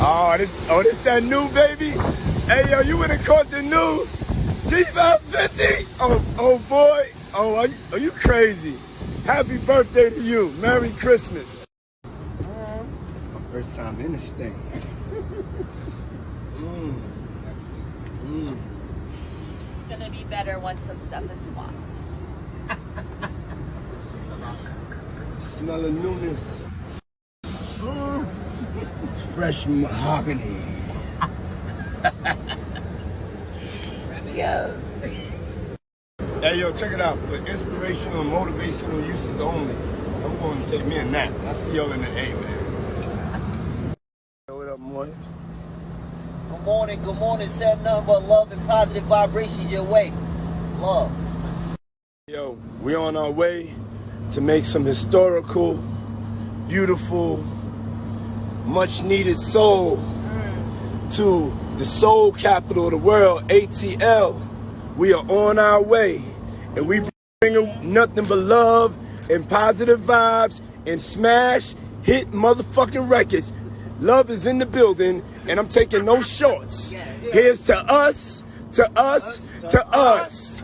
This that new baby? Hey, yo, you would've caught the new G550? Oh boy. Oh, are you crazy? Happy birthday to you. Merry Christmas. My first time in this thing. It's gonna be better once some stuff is swapped. Smell of newness. Fresh mahogany. Yeah. Hey, yo, check it out. For inspirational and motivational uses only, I'm going to take me a nap. I'll see y'all in the A, man. What up, morning? Good morning. Send nothing but love and positive vibrations your way. Love. Yo, we on our way to make some historical, beautiful, much needed soul to the soul capital of the world, ATL. We are on our way, and we bringing nothing but love and positive vibes and smash hit motherfucking records. Love is in the building, and I'm taking no shorts. Here's to us, to us, to us.